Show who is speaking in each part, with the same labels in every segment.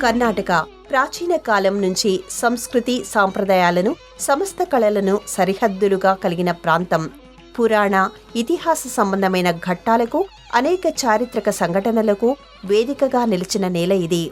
Speaker 1: కర్ణాటక ప్రాచీన కాలం నుంచి సంస్కృతి సాంప్రదాయాలను, సమస్త కళలను సరిహద్దులుగా కలిగిన ప్రాంతం. పురాణ, ఇతిహాస సంబంధమైన ఘట్టాలకు, అనేక చారిత్రక సంఘటనలకు వేదికగా నిలిచిన నేల ఇది.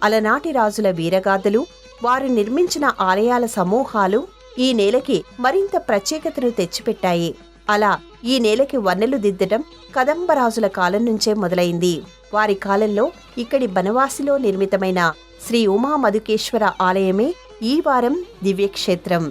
Speaker 1: అలనాటి రాజుల వీరగాథలు, వారు నిర్మించిన ఆలయాల సమూహాలు ఈ నేలకి మరింత ప్రత్యేకతను తెచ్చిపెట్టాయి. అలా ఈ నేలకి వన్నెలు దిద్దటం కదంబరాజుల కాలం నుంచే మొదలైంది. వారి కాలంలో ఇక్కడి బనవాసిలో నిర్మితమైన శ్రీ ఉమామధుకేశ్వర ఆలయమే ఈ వారం దివ్యక్షేత్రం.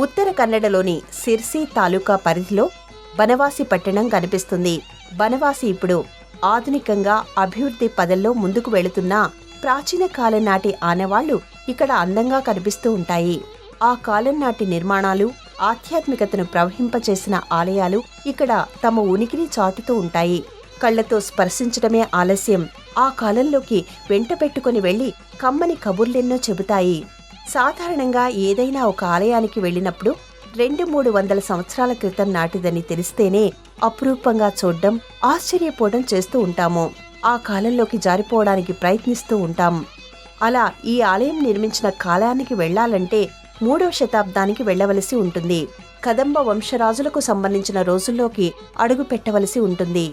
Speaker 1: ఉత్తర కన్నడలోని సిర్సి తాలూకా పరిధిలో బనవాసి పట్టణం కనిపిస్తుంది. బనవాసి ఇప్పుడు ఆధునికంగా అభివృద్ధి పదంలో ముందుకు వెళుతున్నా ప్రాచీన కాలం నాటి ఆనవాళ్లు ఇక్కడ అందంగా కనిపిస్తూ ఉంటాయి. ఆ కాలం నాటి నిర్మాణాలు, ఆధ్యాత్మికతను ప్రవహింపచేసిన ఆలయాలు ఇక్కడ తమ ఉనికిని చాటుతూ ఉంటాయి. కళ్లతో స్పర్శించడమే ఆలస్యం ఆ కాలంలోకి వెంట పెట్టుకుని వెళ్లి కమ్మని కబుర్లెన్నో చెబుతాయి. సాధారణంగా ఏదైనా ఒక ఆలయానికి వెళ్ళినప్పుడు 200-300 సంవత్సరాల క్రితం నాటిదని తెలిస్తేనే అపురూపంగా చూడ్డం, ఆశ్చర్యపోవడం చేస్తూ ఉంటాము. ఆ కాలంలోకి జారిపోవడానికి ప్రయత్నిస్తూ ఉంటాం. అలా ఈ ఆలయం నిర్మించిన కాలానికి వెళ్లాలంటే 3వ శతాబ్దానికి వెళ్లవలసి ఉంటుంది. కదంబ వంశరాజులకు సంబంధించిన రోజుల్లోకి అడుగు పెట్టవలసి ఉంటుంది.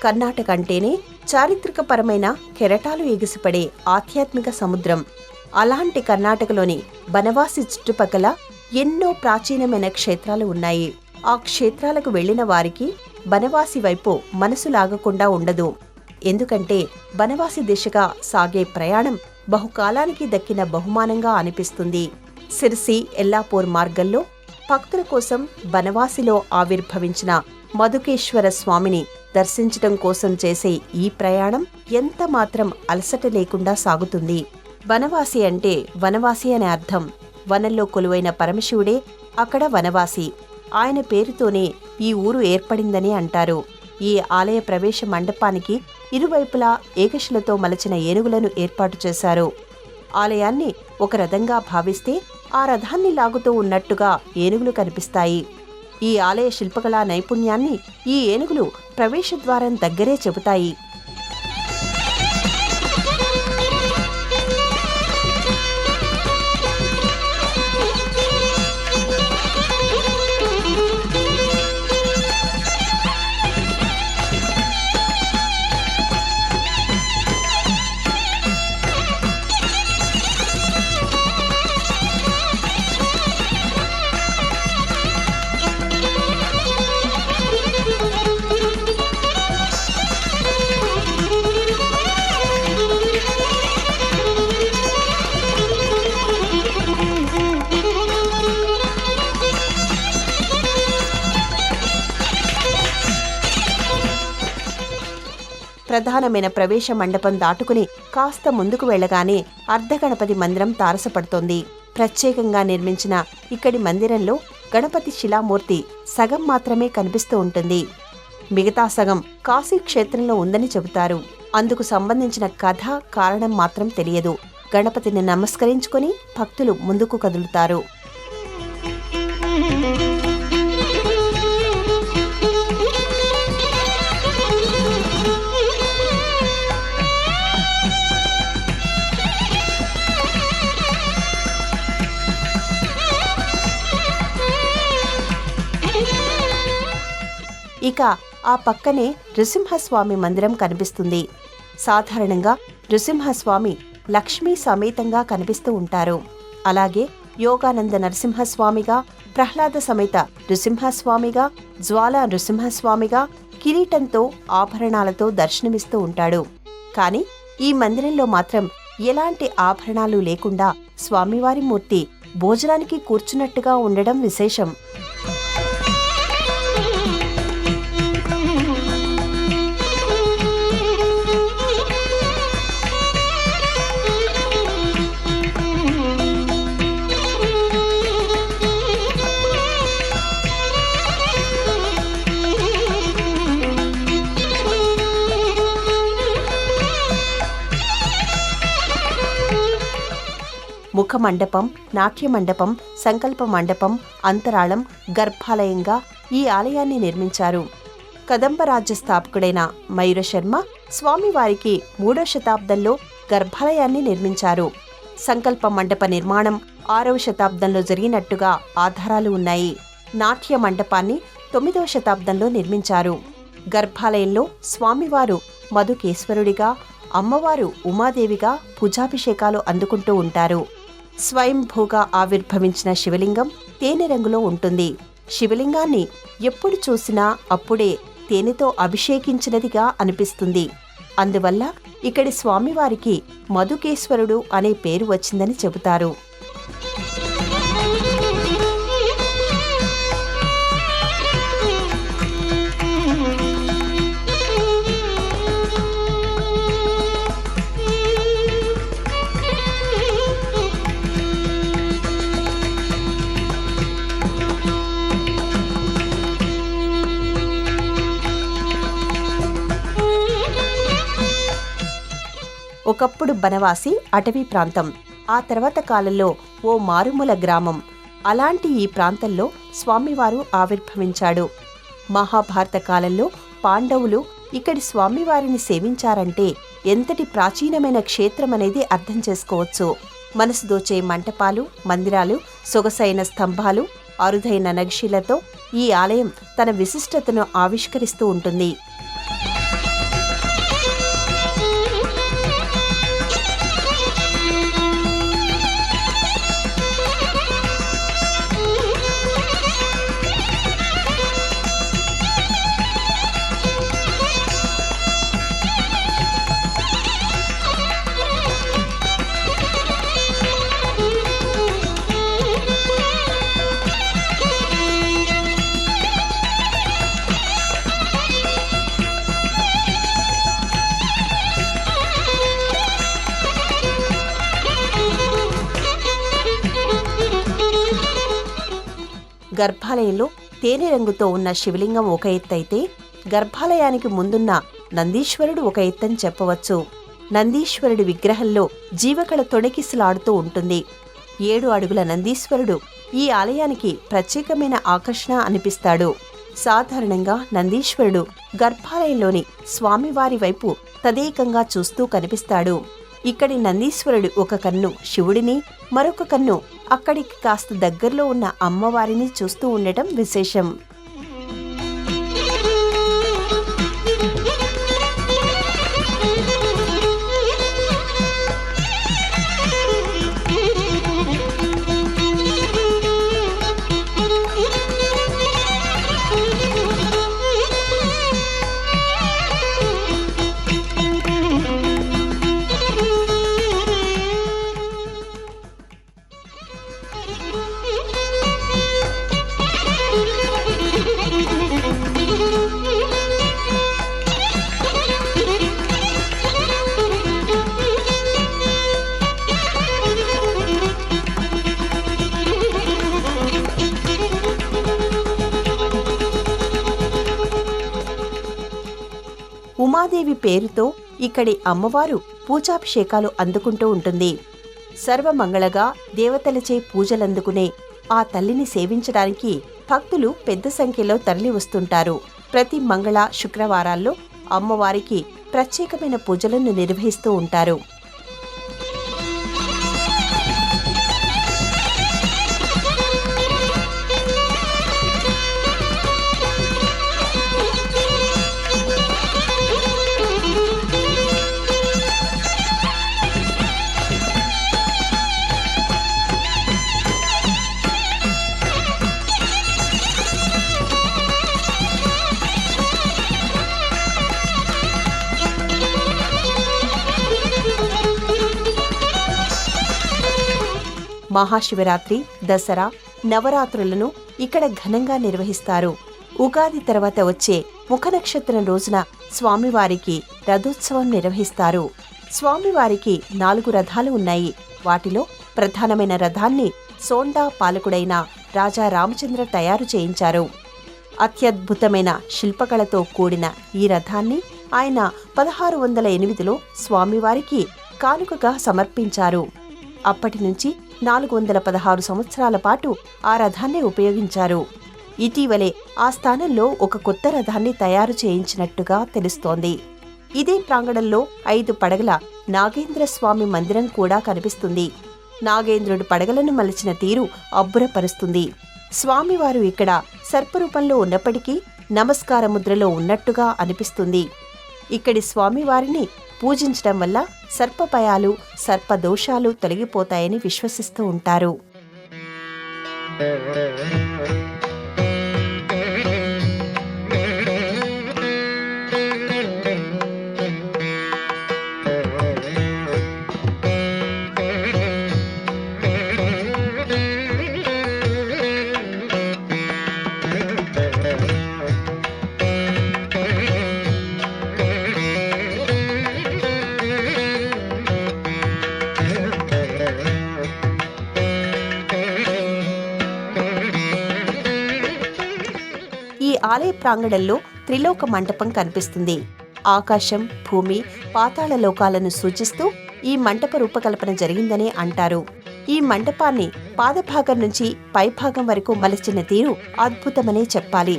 Speaker 1: కర్ణాటక అంటేనే చారిత్రకపరమైన కెరటాలు ఎగిసిపడే ఆధ్యాత్మిక సముద్రం. అలాంటి కర్ణాటకలోని బనవాసి చుట్టుపక్కల ఎన్నో ప్రాచీనమైన క్షేత్రాలు ఉన్నాయి. ఆ క్షేత్రాలకు వెళ్లిన వారికి బనవాసి వైపు మనసు లాగకుండా ఉండదు. ఎందుకంటే బనవాసి దిశగా సాగే ప్రయాణం బహుకాలానికి దక్కిన బహుమానంగా అనిపిస్తుంది. సిర్సి, ఎల్లాపూర్ మార్గంలో భక్తుల కోసం బనవాసిలో ఆవిర్భవించిన మధుకేశ్వర స్వామిని దర్శించటం కోసం చేసే ఈ ప్రయాణం ఎంత మాత్రం అలసట లేకుండా సాగుతుంది. బనవాసి అంటే వనవాసి అనే అర్థం. వనంలో కొలువైన పరమశివుడే అక్కడ వనవాసి. ఆయన పేరుతోనే ఈ ఊరు ఏర్పడిందని అంటారు. ఈ ఆలయ ప్రవేశ మండపానికి ఇరువైపులా ఏకశిలతో మలచిన ఏనుగులను ఏర్పాటు చేశారు. ఆలయాన్ని ఒక రథంగా భావిస్తే ఆ రథాన్ని లాగుతూ ఉన్నట్టుగా ఏనుగులు కనిపిస్తాయి. ఈ ఆలయ శిల్పకళా నైపుణ్యాన్ని ఈ ఏనుగులు ప్రవేశద్వారం దగ్గరే చెబుతాయి. ప్రధానమైన ప్రవేశ మండపం దాటుకుని కాస్త ముందుకు వెళ్లగానే అర్ధగణపతి మందిరం తారసపడుతోంది. ప్రత్యేకంగా నిర్మించిన ఇక్కడి మందిరంలో గణపతి శిలామూర్తి సగం మాత్రమే కనిపిస్తూ ఉంటుంది. మిగతా సగం కాశీ క్షేత్రంలో ఉందని చెబుతారు. అందుకు సంబంధించిన కథ, కారణం మాత్రం తెలియదు. గణపతిని నమస్కరించుకుని భక్తులు ముందుకు కదులుతారు. ఇక ఆ పక్కనే నృసింహస్వామి మందిరం కనిపిస్తుంది. సాధారణంగా నృసింహస్వామి లక్ష్మీ సమేతంగా కనిపిస్తూ ఉంటారు. అలాగే యోగానంద నరసింహస్వామిగా, ప్రహ్లాద సమేత నృసింహస్వామిగా, జ్వాలా నృసింహస్వామిగా కిరీటంతో ఆభరణాలతో దర్శనమిస్తూ ఉంటాడు. కాని ఈ మందిరంలో మాత్రం ఎలాంటి ఆభరణాలు లేకుండా స్వామివారి మూర్తి భోజనానికి కూర్చున్నట్టుగా ఉండడం విశేషం. ముఖమండపం, నాట్యమండపం, సంకల్ప మండపం, అంతరాళం, గర్భాలయంగా ఈ ఆలయాన్ని నిర్మించారు. కదంబరాజ్య స్థాపకుడైన మయూరశర్మ స్వామివారికి 3వ శతాబ్దంలో గర్భాలయాన్ని నిర్మించారు. సంకల్ప మండప నిర్మాణం 6వ శతాబ్దంలో జరిగినట్టుగా ఆధారాలు ఉన్నాయి. నాట్య మండపాన్ని 9వ శతాబ్దంలో నిర్మించారు. గర్భాలయంలో స్వామివారు మధుకేశ్వరుడిగా, అమ్మవారు ఉమాదేవిగా పూజాభిషేకాలు అందుకుంటూ ఉంటారు. స్వయంభూగా ఆవిర్భవించిన శివలింగం తేనె రంగులో ఉంటుంది. శివలింగాన్ని ఎప్పుడు చూసినా అప్పుడే తేనెతో అభిషేకించినదిగా అనిపిస్తుంది. అందువల్ల ఇక్కడి స్వామివారికి మధుకేశ్వరుడు అనే పేరు వచ్చిందని చెబుతారు. ఒకప్పుడు బనవాసి అటవీ ప్రాంతం, ఆ తర్వాత కాలంలో ఓ మారుమూల గ్రామం. అలాంటి ఈ ప్రాంతంలో స్వామివారు ఆవిర్భవించాడు. మహాభారత కాలంలో పాండవులు ఇక్కడి స్వామివారిని సేవించారంటే ఎంతటి ప్రాచీనమైన క్షేత్రమనేది అర్థం చేసుకోవచ్చు. మనసు దోచే మంటపాలు, మందిరాలు, సొగసైన స్తంభాలు, అరుదైన నగిషీలతో ఈ ఆలయం తన విశిష్టతను ఆవిష్కరిస్తూ ఉంటుంది. గర్భాలయంలో తేనె రంగుతో ఉన్న శివలింగం ఒక ఎత్తైతే, గర్భాలయానికి ముందున్న నందీశ్వరుడు ఒక ఎత్తని చెప్పవచ్చు. నందీశ్వరుడి విగ్రహంలో జీవకళ తొణికిసలాడుతూ ఉంటుంది. 7 అడుగుల నందీశ్వరుడు ఈ ఆలయానికి ప్రత్యేకమైన ఆకర్షణ అనిపిస్తాడు. సాధారణంగా నందీశ్వరుడు గర్భాలయంలోని స్వామివారి వైపు తదేకంగా చూస్తూ కనిపిస్తాడు. ఇక్కడి నందీశ్వరుడు ఒక కన్ను శివుడిని, మరొక కన్ను అక్కడికి కాస్త దగ్గరలో ఉన్న అమ్మవారిని చూస్తూ ఉండటం విశేషం. ఉమాదేవి పేరుతో ఇక్కడి అమ్మవారు పూజాభిషేకాలు అందుకుంటూ ఉంటుంది. సర్వమంగళగా దేవతలచే పూజలందుకునే ఆ తల్లిని సేవించడానికి భక్తులు పెద్ద సంఖ్యలో తరలి వస్తుంటారు. ప్రతి మంగళ శుక్రవారాల్లో అమ్మవారికి ప్రత్యేకమైన పూజలను నిర్వహిస్తూ ఉంటారు. మహాశివరాత్రి, దసరా, నవరాత్రులను ఇక్కడ ఘనంగా నిర్వహిస్తారు. ఉగాది తర్వాత వచ్చే ముఖనక్షత్రం రోజున స్వామివారికి రథోత్సవం నిర్వహిస్తారు. స్వామివారికి 4 రథాలు ఉన్నాయి. వాటిలో ప్రధానమైన రథాన్ని సోండా పాలకుడైన రాజా రామచంద్ర తయారు చేయించారు. అత్యద్భుతమైన శిల్పకళతో కూడిన ఈ రథాన్ని ఆయన 1608లో స్వామివారికి కానుకగా సమర్పించారు. అప్పటి నుంచి 416 సంవత్సరాల పాటు ఆ రథాన్ని ఉపయోగించారు. ఇటీవలే ఆ స్థానంలో ఒక కొత్త రథాన్ని తయారు చేయించినట్టుగా తెలుస్తోంది. ఇదే ప్రాంగణంలో 5 పడగల నాగేంద్రస్వామి మందిరం కూడా కనిపిస్తుంది. నాగేంద్రుడు పడగలను మలిచిన తీరు అబ్బురపరుస్తుంది. స్వామివారు ఇక్కడ సర్పరూపంలో ఉన్నప్పటికీ నమస్కార ముద్రలో ఉన్నట్టుగా అనిపిస్తుంది. ఇక్కడి స్వామివారిని పూజించడం వల్ల సర్పభయాలు, సర్పదోషాలు తొలగిపోతాయని విశ్వసిస్తూ ఉంటారు. ఈ ఆలయ ప్రాంగణంలో త్రిలోక మంటపం కనిపిస్తుంది. ఆకాశం, భూమి, పాతాళ లోకాలను సూచిస్తూ ఈ మంటప రూపకల్పన జరిగిందనే అంటారు. ఈ మంటపాన్ని పాదభాగం నుంచి పైభాగం వరకు మలచిన తీరు అద్భుతమనే చెప్పాలి.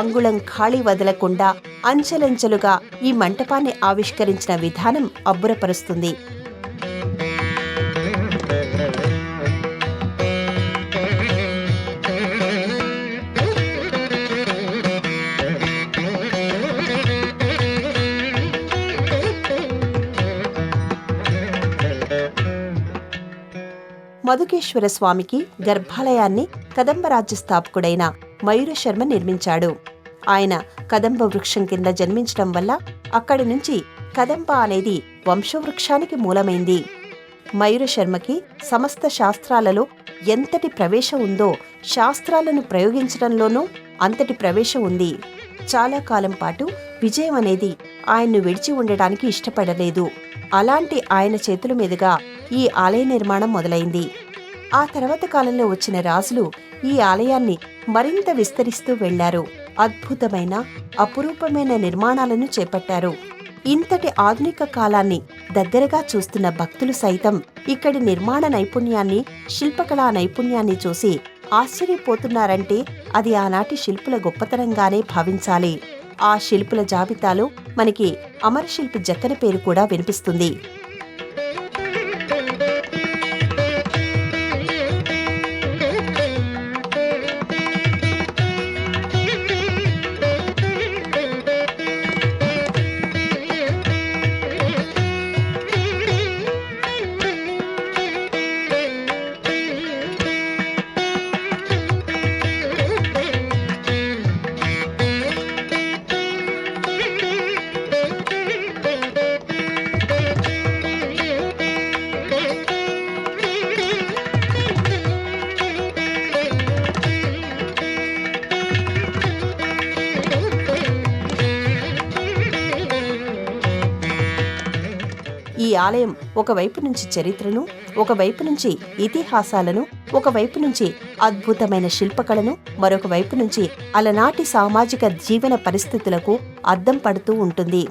Speaker 1: అంగుళం ఖాళీ వదలకుండా అంచెలంచెలుగా ఈ మంటపాన్ని ఆవిష్కరించిన విధానం అబ్బురపరుస్తుంది. మధుకేశ్వర స్వామికి గర్భాలయాన్ని కదంబ రాజ్య స్థాపకుడైన మయూరశర్మ నిర్మించాడు. ఆయన కదంబ వృక్షం కింద జన్మించడం వల్ల అక్కడి నుంచి కదంబ అనేది వంశవృక్షానికి మూలమైంది. మయూరశర్మకి సమస్త శాస్త్రాలలో ఎంతటి ప్రవేశం ఉందో శాస్త్రాలను ప్రయోగించడంలోనూ అంతటి ప్రవేశం ఉంది. చాలా కాలం పాటు విజయం అనేది ఆయన్ను విడిచి ఉండటానికి ఇష్టపడలేదు. అలాంటి ఆయన చేతుల మీదుగా ఈ ఆలయ నిర్మాణం మొదలైంది. ఆ తర్వాత కాలంలో వచ్చిన రాజులు ఈ ఆలయాన్ని మరింత విస్తరిస్తూ వెళ్లారు. అద్భుతమైన, అపురూపమైన నిర్మాణాలను చేపట్టారు. ఇంతటి ఆధునిక కాలాన్ని దగ్గరగా చూస్తున్న భక్తులు సైతం ఇక్కడి నిర్మాణ నైపుణ్యాన్ని, శిల్పకళా నైపుణ్యాన్ని చూసి ఆశ్చర్యపోతున్నారంటే అది ఆనాటి శిల్పుల గొప్పతనంగానే భావించాలి. ఆ శిల్పుల జాబితాలో మనకి అమరశిల్పి జక్కన పేరు కూడా వినిపిస్తుంది. ఈ ఆలయం ఒకవైపు నుంచి చరిత్రను, ఒకవైపు నుంచి ఇతిహాసాలను, ఒకవైపు నుంచి అద్భుతమైన శిల్పకళను, మరొక వైపు నుంచి అలనాటి సామాజిక జీవన పరిస్థితులకు అద్దం పడుతూ ఉంటుంది.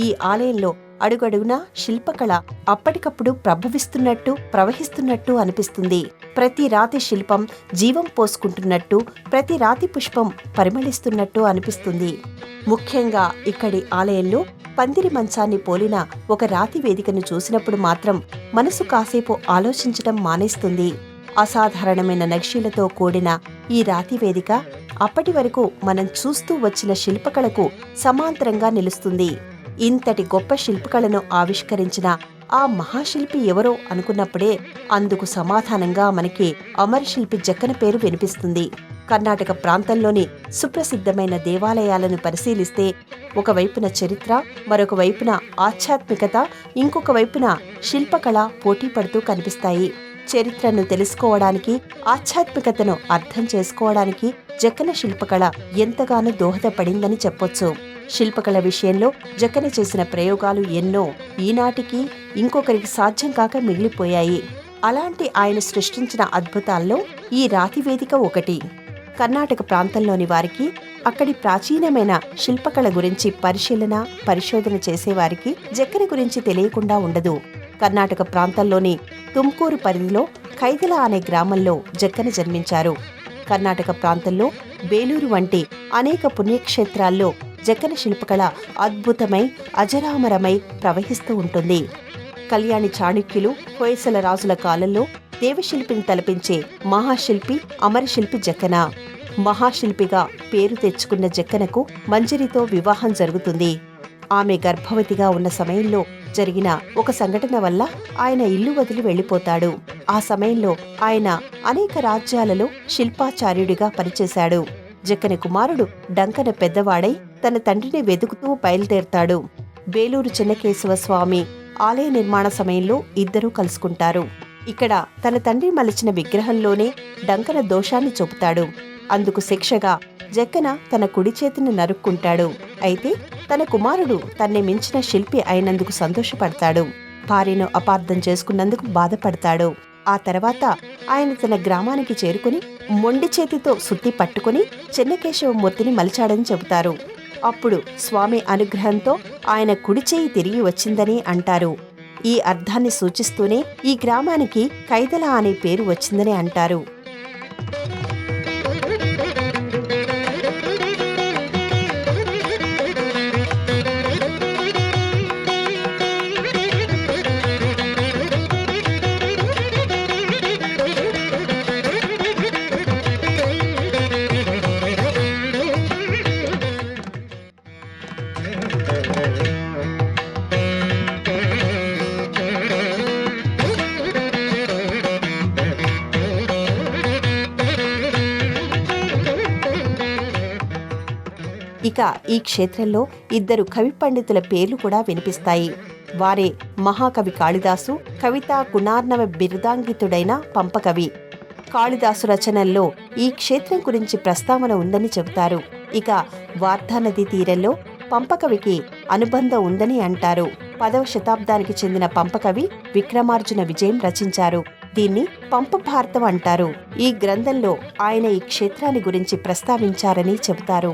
Speaker 1: ఈ ఆలయంలో అడుగడుగునా శిల్పకళ అప్పటికప్పుడు ప్రభవిస్తున్నట్టు, ప్రవహిస్తున్నట్టు అనిపిస్తుంది. ప్రతి రాతి శిల్పం జీవం పోసుకుంటున్నట్టు, ప్రతి రాతి పుష్పం పరిమళిస్తున్నట్టు అనిపిస్తుంది. ముఖ్యంగా ఇక్కడి ఆలయంలో పందిరి మంచాన్ని పోలిన ఒక రాతి వేదికను చూసినప్పుడు మాత్రం మనసు కాసేపు ఆలోచించటం మానేస్తుంది. అసాధారణమైన నక్షీలతో కూడిన ఈ రాతి వేదిక అప్పటి వరకు మనం చూస్తూ వచ్చిన శిల్పకళకు సమాంతరంగా నిలుస్తుంది. ఇంతటి గొప్ప శిల్పకళను ఆవిష్కరించిన ఆ మహాశిల్పి ఎవరో అనుకున్నప్పుడే అందుకు సమాధానంగా మనకి అమరశిల్పి జక్కన పేరు వినిపిస్తుంది. కర్ణాటక ప్రాంతంలోని సుప్రసిద్ధమైన దేవాలయాలను పరిశీలిస్తే ఒకవైపున చరిత్ర, మరొక వైపున ఆధ్యాత్మికత, ఇంకొక వైపున శిల్పకళ పోటీ పడుతూ కనిపిస్తాయి. చరిత్రను తెలుసుకోవడానికి, ఆధ్యాత్మికతను అర్థం చేసుకోవడానికి జక్కన శిల్పకళ ఎంతగానో దోహదపడిందని చెప్పొచ్చు. శిల్పకళ విషయంలో జక్కన చేసిన ప్రయోగాలు ఎన్నో ఈనాటికి ఇంకొకరికి సాధ్యం కాక మిగిలిపోయాయి. అలాంటి ఆయన సృష్టించిన అద్భుతాల్లో ఈ రాతి వేదిక ఒకటి. కర్ణాటక ప్రాంతంలోని వారికి, అక్కడి ప్రాచీనమైన శిల్పకళ గురించి పరిశోధన చేసేవారికి జక్కన గురించి తెలియకుండా ఉండదు. కర్ణాటక ప్రాంతంలోని తుమ్కూరు పరిధిలో కైదల అనే గ్రామంలో జక్కన జన్మించారు. కర్ణాటక ప్రాంతంలో బేలూరు వంటి అనేక పుణ్యక్షేత్రాల్లో జక్కన శిల్పకళ అద్భుతమై, అజరామరమై ప్రవహిస్తూ ఉంటుంది. కళ్యాణి చాణుక్యులు, హొయసల రాజుల కాలంలో దేవశిల్పిని తలపించే మహాశిల్పి, అమరశిల్పి జక్కన. మహాశిల్పిగా పేరు తెచ్చుకున్న జక్కనకు మంజరితో వివాహం జరుగుతుంది. ఆమె గర్భవతిగా ఉన్న సమయంలో జరిగిన ఒక సంఘటన వల్ల ఆయన ఇల్లు వదిలి వెళ్లిపోతాడు. ఆ సమయంలో ఆయన అనేక రాజ్యాలలో శిల్పాచార్యుడిగా పనిచేశాడు. జక్కన కుమారుడు డంకన పెద్దవాడై తన తండ్రిని వెతుకుతూ బయలుదేరతాడు. బేలూరు చెన్నకేశవ స్వామి ఆలయ నిర్మాణ సమయంలో ఇద్దరూ కలుసుకుంటారు. ఇక్కడ తన తండ్రి మలిచిన విగ్రహంలోనే డంకన దోషాన్ని చూపుతాడు. అందుకు శిక్షగా జక్కన తన కుడి చేతిని నరుక్కుంటాడు. అయితే తన కుమారుడు తన్నే మించిన శిల్పి అయినందుకు సంతోషపడతాడు. భార్యను అపార్థం చేసుకున్నందుకు బాధపడతాడు. ఆ తర్వాత ఆయన తన గ్రామానికి చేరుకుని మొండి చేతితో సుత్తి పట్టుకుని చెన్నకేశవమూర్తిని మలిచాడని చెబుతారు. అప్పుడు స్వామి అనుగ్రహంతో ఆయన కుడి చేయి తిరిగి వచ్చిందని అంటారు. ఈ అర్థాన్ని సూచిస్తూనే ఈ గ్రామానికి కైదల అనే పేరు వచ్చిందని అంటారు. ఇక ఈ క్షేత్రంలో ఇద్దరు కవి పండితుల పేర్లు కూడా వినిపిస్తాయి. వారే మహాకవి కాళిదాసు, కవితా గుణార్ణవ బిరుదాంగితుడైన పంపకవి. కాళిదాసు రచనల్లో ఈ క్షేత్రం గురించి ప్రస్తావన ఉందని చెబుతారు. ఇక వార్ధానది తీరంలో పంపకవికి అనుబంధం ఉందని అంటారు. 10వ శతాబ్దానికి చెందిన పంపకవి విక్రమార్జున విజయం రచించారు. దీన్ని పంప భారతం అంటారు. ఈ గ్రంథంలో ఆయన ఈ క్షేత్రాన్ని గురించి ప్రస్తావించారని చెబుతారు.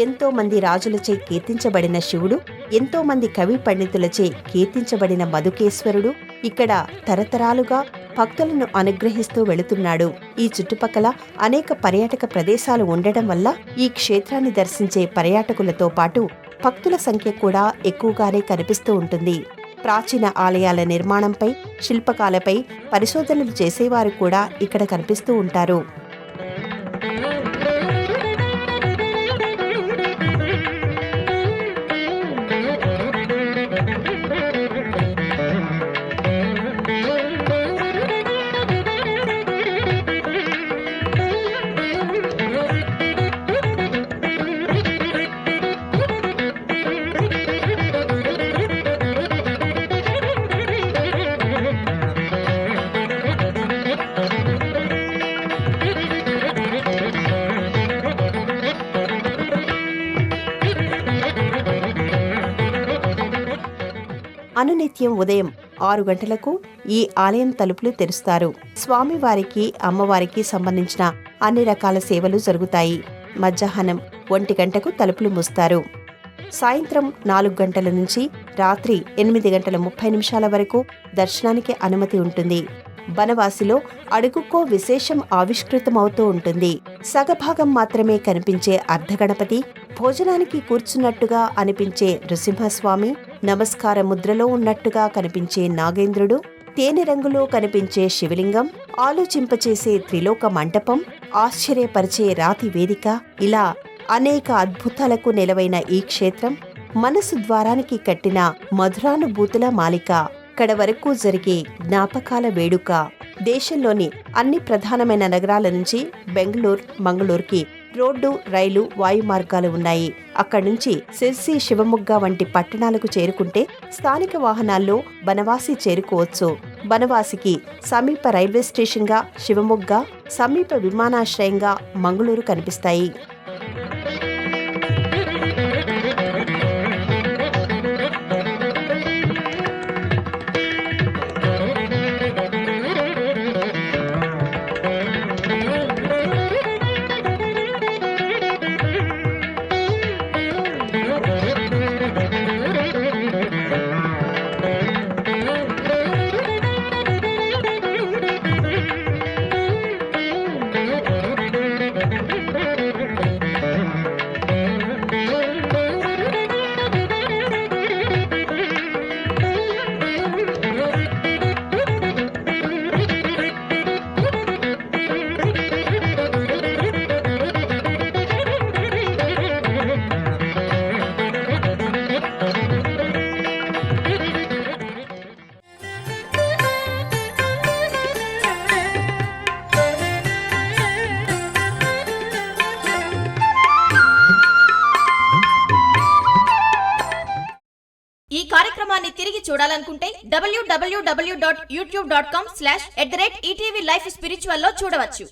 Speaker 1: ఎంతో మంది రాజులచే కీర్తించబడిన శివుడు, ఎంతో మంది కవి పండితులచే కీర్తించబడిన మధుకేశ్వరుడు ఇక్కడ తరతరాలుగా భక్తులను అనుగ్రహిస్తూ వెళుతున్నాడు. ఈ చుట్టుపక్కల అనేక పర్యాటక ప్రదేశాలు ఉండడం వల్ల ఈ క్షేత్రాన్ని దర్శించే పర్యాటకులతో పాటు భక్తుల సంఖ్య కూడా ఎక్కువగానే కనిపిస్తూ ఉంటుంది. ప్రాచీన ఆలయాల నిర్మాణంపై, శిల్పకాలపై పరిశోధనలు చేసేవారు కూడా ఇక్కడ కనిపిస్తూ ఉంటారు. అనునిత్యం ఉదయం 6 గంటలకు ఈ ఆలయం తలుపులు తెరుస్తారు. స్వామివారికి, అమ్మవారికి సంబంధించిన అన్ని రకాల సేవలు జరుగుతాయి. మధ్యాహ్నం 1 గంటకు తలుపులు మూస్తారు. సాయంత్రం 4 గంటల నుంచి రాత్రి 8:30 వరకు దర్శనానికి అనుమతి ఉంటుంది. బనవాసిలో అడుగుకో విశేషం ఆవిష్కృతమవుతూ ఉంటుంది. సగభాగం మాత్రమే కనిపించే అర్ధగణపతి, భోజనానికి కూర్చున్నట్టుగా అనిపించే నృసింహస్వామి, నమస్కార ముద్రలో ఉన్నట్టుగా కనిపించే నాగేంద్రుడు, తేనె రంగులో కనిపించే శివలింగం, ఆలోచింపచేసే త్రిలోక మంటపం, ఆశ్చర్యపరిచే రాతి వేదిక, ఇలా అనేక అద్భుతాలకు నెలవైన ఈ క్షేత్రం మనసు ద్వారానికి కట్టిన మధురానుభూతుల మాలిక, ఇక్కడ వరకు జరిగే జ్ఞాపకాల వేడుక. దేశంలోని అన్ని ప్రధానమైన నగరాల నుంచి బెంగళూరు, మంగళూరుకి రోడ్డు, రైలు, వాయు మార్గాలు ఉన్నాయి. అక్కడి నుంచి సిర్సి, శివమొగ్గ వంటి పట్టణాలకు చేరుకుంటే స్థానిక వాహనాల్లో బనవాసి చేరుకోవచ్చు. బనవాసికి సమీప రైల్వే స్టేషన్గా శివమొగ్గ, సమీప విమానాశ్రయంగా మంగళూరు కనిపిస్తాయి.
Speaker 2: ఈ కార్యక్రమాన్ని తిరిగి చూడాలనుకుంటే www.youtube.com/@ETV Life Spiritual లో చూడవచ్చు.